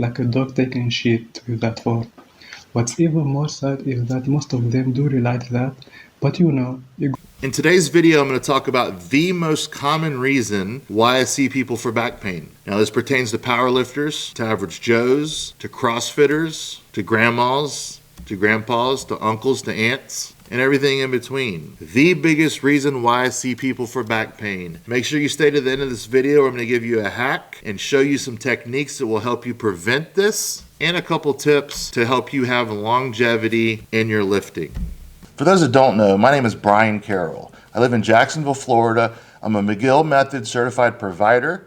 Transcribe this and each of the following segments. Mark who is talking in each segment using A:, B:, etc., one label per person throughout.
A: like a dog taking shit with that fork. What's even more sad is that most of them do realize that, but
B: In today's video, I'm going to talk about the most common reason why I see people for back pain. Now, this pertains to powerlifters, to average Joes, to CrossFitters, to grandmas, to grandpas, to uncles, to aunts, and everything in between. The biggest reason why I see people for back pain. Make sure you stay to the end of this video. I'm going to give you a hack and show you some techniques that will help you prevent this and a couple tips to help you have longevity in your lifting. For those that don't know, my name is Brian Carroll. I live in Jacksonville, Florida. I'm a McGill Method certified provider,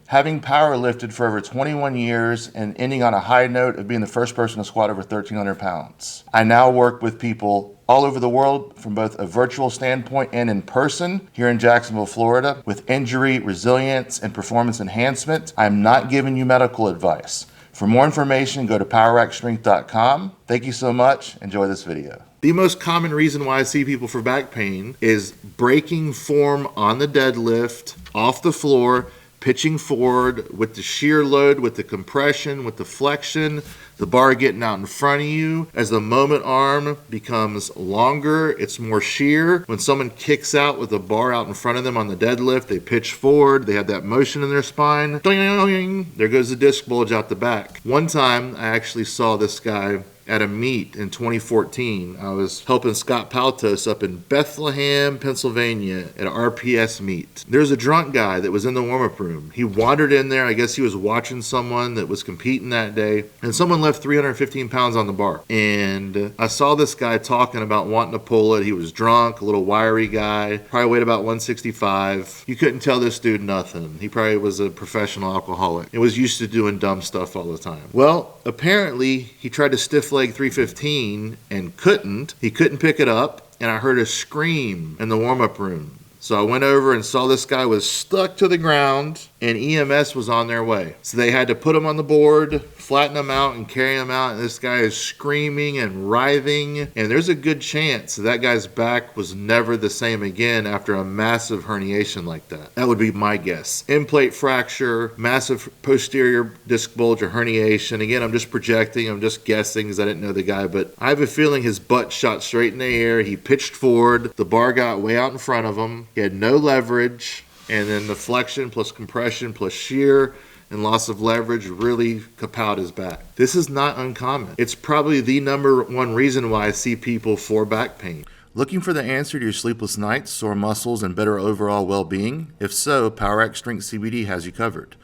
B: having powerlifted for over 21 years and ending on a high note of being the first person to squat over 1,300 pounds. I now work with people all over the world from both a virtual standpoint and in person here in Jacksonville, Florida, with injury, resilience, and performance enhancement. I'm not giving you medical advice. For more information, go to powerxstrength.com. Thank you so much. Enjoy this video. The most common reason why I see people for back pain is breaking form on the deadlift, off the floor, pitching forward with the shear load, with the compression, with the flexion, the bar getting out in front of you. As the moment arm becomes longer, it's more shear. When someone kicks out with the bar out in front of them on the deadlift, they pitch forward, they have that motion in their spine. There goes the disc bulge out the back. One time, I actually saw this guy at a meet in 2014. I was helping Scott Paltos up in Bethlehem, Pennsylvania at an RPS meet. There's a drunk guy that was in the warm-up room. He wandered in there. I guess he was watching someone that was competing that day, and someone left 315 pounds on the bar. And I saw this guy talking about wanting to pull it. He was drunk, a little wiry guy, probably weighed about 165. You couldn't tell this dude nothing. He probably was a professional alcoholic. He was used to doing dumb stuff all the time. Well, apparently he tried to stiff leg 315 and couldn't. He couldn't pick it up, and I heard a scream in the warm-up room. So I went over and saw this guy was stuck to the ground, and EMS was on their way. So they had to put him on the board, flatten him out, and carry him out. And this guy is screaming and writhing. And there's a good chance that guy's back was never the same again after a massive herniation like that. That would be my guess. End-plate fracture, massive posterior disc bulge or herniation. Again, I'm just projecting. I'm just guessing because I didn't know the guy. But I have a feeling his butt shot straight in the air. He pitched forward. The bar got way out in front of him. He had no leverage, and then the flexion plus compression plus shear and loss of leverage really kapowed his back. This is not uncommon. It's probably the number one reason why I see people for back pain. Looking for the answer to your sleepless nights, sore muscles, and better overall well-being? If so, PowerX Strength CBD has you covered.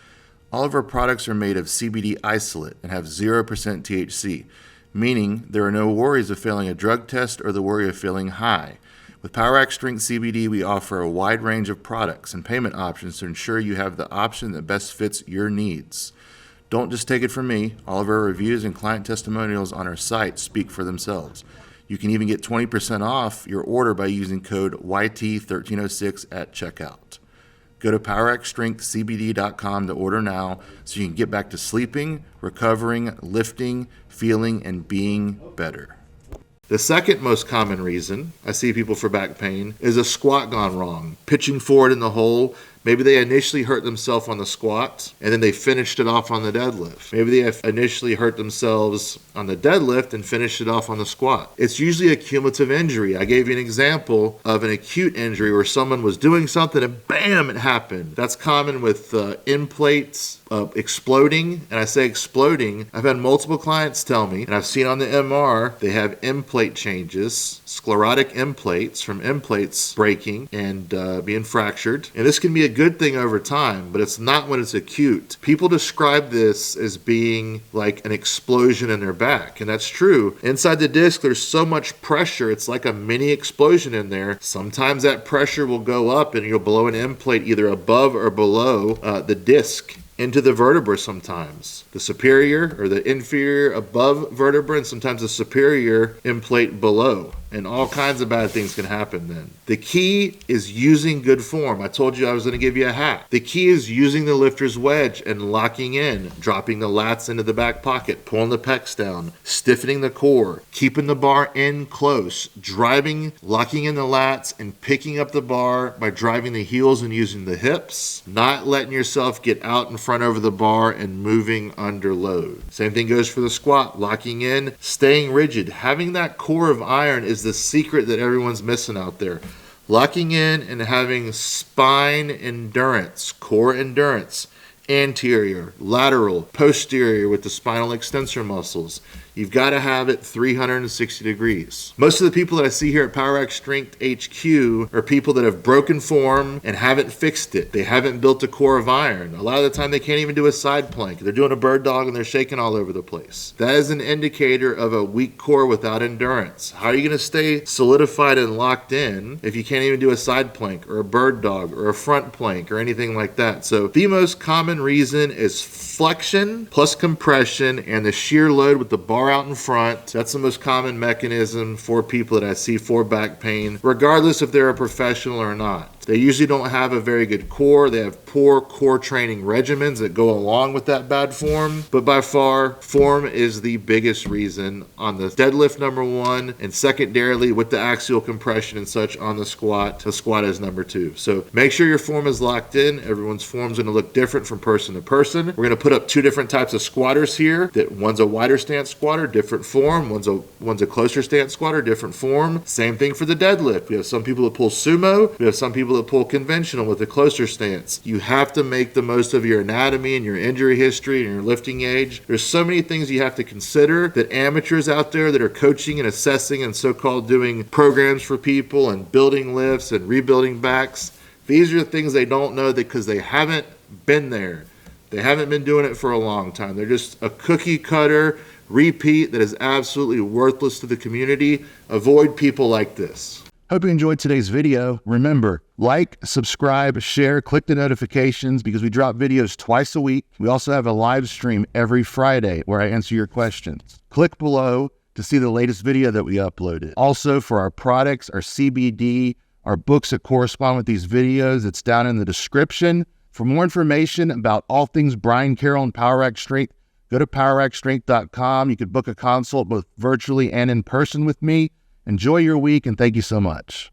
B: All of our products are made of CBD isolate and have 0% THC, meaning there are no worries of failing a drug test or the worry of feeling high. With PowerX Strength CBD, we offer a wide range of products and payment options to ensure you have the option that best fits your needs. Don't just take it from me. All of our reviews and client testimonials on our site speak for themselves. You can even get 20% off your order by using code YT1306 at checkout. Go to powerxstrengthcbd.com to order now so you can get back to sleeping, recovering, lifting, feeling, and being better. The second most common reason I see people for back pain is a squat gone wrong, pitching forward in the hole. Maybe they initially hurt themselves on the squat, and then they finished it off on the deadlift. Maybe they initially hurt themselves on the deadlift and finished it off on the squat. It's usually a cumulative injury. I gave you an example of an acute injury where someone was doing something and bam, it happened. That's common with end plates exploding, and I say exploding. I've had multiple clients tell me, and I've seen on the MR, they have end plate changes, sclerotic end plates from end plates breaking and being fractured. And this can be a good thing over time, but it's not when it's acute. People describe this as being like an explosion in their back, and that's true. Inside the disc, there's so much pressure, it's like a mini explosion in there. Sometimes that pressure will go up and you'll blow an end plate either above or below the disc into the vertebra sometimes. The superior or the inferior above vertebra, and sometimes the superior end plate below. and all kinds of bad things can happen then. The key is using good form. I told you I was going to give you a hack. The key is using the lifter's wedge and locking in, dropping the lats into the back pocket, pulling the pecs down, stiffening the core, keeping the bar in close, driving, locking in the lats, and picking up the bar by driving the heels and using the hips, not letting yourself get out in front over the bar and moving under load. Same thing goes for the squat, locking in, staying rigid. Having that core of iron is the secret that everyone's missing out there. Locking in and having spine endurance, core endurance, anterior, lateral, posterior with the spinal extensor muscles. You've got to have it 360 degrees. Most of the people that I see here at PowerX Strength HQ are people that have broken form and haven't fixed it. They haven't built a core of iron. A lot of the time they can't even do a side plank. They're doing a bird dog and they're shaking all over the place. That is an indicator of a weak core without endurance. How are you going to stay solidified and locked in if you can't even do a side plank or a bird dog or a front plank or anything like that? So the most common reason is flexion plus compression and the shear load with the bar out in front. That's the most common mechanism for people that I see for back pain, regardless if they're a professional or not. They usually don't have a very good core. They have poor core training regimens that go along with that bad form. But by far, form is the biggest reason on the deadlift, number one, and secondarily with the axial compression and such on the squat. The squat is number two. So make sure your form is locked in. Everyone's form is going to look different from person to person. We're going to put up two different types of squatters here. That one's a wider stance squatter, different form. One's a closer stance squatter, different form. Same thing for the deadlift. We have some people that pull sumo. We have some people that pull conventional with a closer stance. You have to make the most of your anatomy and your injury history and your lifting age. There's so many things you have to consider that amateurs out there that are coaching and assessing and so-called doing programs for people and building lifts and rebuilding backs. These are the things they don't know because they haven't been there. They haven't been doing it for a long time. They're just a cookie cutter repeat that is absolutely worthless to the community. Avoid people like this.
C: Hope you enjoyed today's video. Remember, like, subscribe, share, click the notifications because we drop videos twice a week. We also have a live stream every Friday where I answer your questions. Click below to see the latest video that we uploaded. Also, for our products, our CBD, our books that correspond with these videos, it's down in the description. For more information about all things Brian Carroll and PowerX Strength, go to powerxstrength.com. You can book a consult both virtually and in person with me. Enjoy your week, and thank you so much.